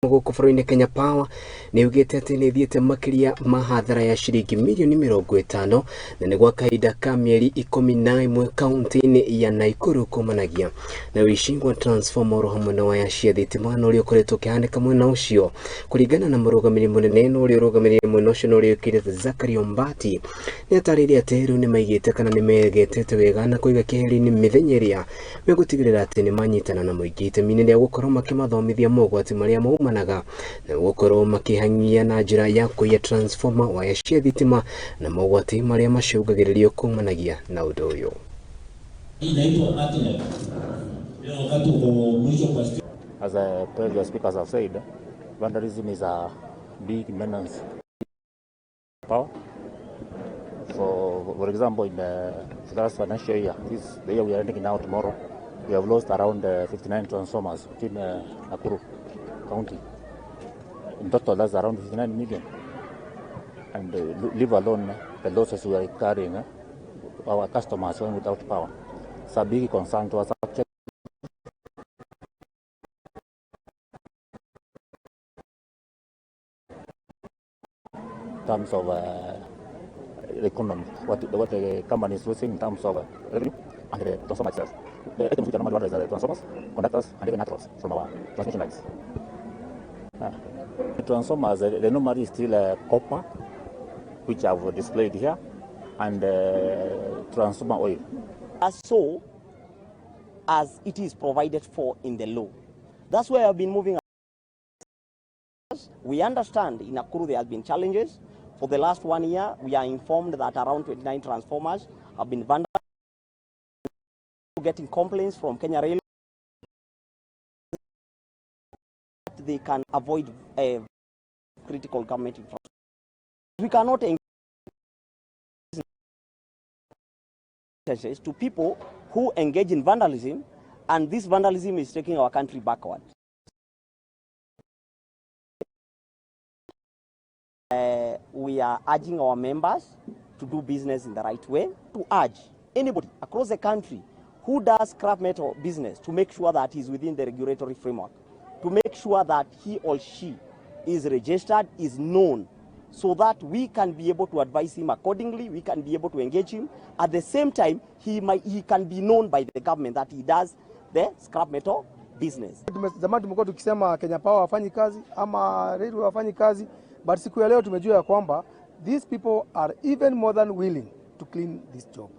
guku bururi-ini Kenya Power ni yugite ati ni thiite makiria ma hathara ya shilingi milioni mirongo itano na ni gwa kahinda ka mieri 11 kaunti-ini ya Naikuru kumanagia na Uici gwa transformer hamwe na waya cia thitima no rio koretwo kihaneka mwena ucio kuringana na murugamiri munene no rio rugamiri mwena ucio no rio kirete Zakaria Mbati ni atariria ati riu ni maigite kana ni megetete wega na kuiga kiheri-ini mithenya iria megutigirira ati ni manyitana na muingi itemi-ini ria gukorwo makimathomithia mogwati maria maumanaga na gukorwo makihanyia na njira ya kuiya transformer waya cia thitima na mogwati maria macungagiririo kumanagia na undu uyu. As a previous speakers have said, vandalism is a big menace power. For example, in the last financial year, the year we are ending now tomorrow, we have lost around 59 transformers within Nakuru county. In total, that's around 59 million. And leave alone the losses we are carrying our customers when without power. It's a big concern to us actually. In terms of the economy, what the company is losing in terms of revenue and the transformer itself. The items which are normally ordered are the transformers, conductors, and even naturals from our transmission lines. The transformers, the normally is still copper, which I've displayed here, and transformer oil. As so as it is provided for in the law. That's why I've been moving. We understand in Nakuru there have been challenges. For the last 1 year, we are informed that around 29 transformers have been vandalized. Getting complaints from Kenya Rail. They can avoid critical government infrastructure. We cannot engage to people who engage in vandalism, and this vandalism is taking our country backward. We are urging our members to do business in the right way, to urge anybody across the country who does scrap metal business to make sure that he's within the regulatory framework, to make sure that he or she is registered, is known, so that we can be able to advise him accordingly, we can be able to engage him. At the same time, he can be known by the government that he does the scrap metal business. Zamani tumekuwa tukisema Kenya Power wafanyi kazi ama railway wafanyi kazi, but siku ya leo tumejua ya kwamba these people are even more than willing to clean this job.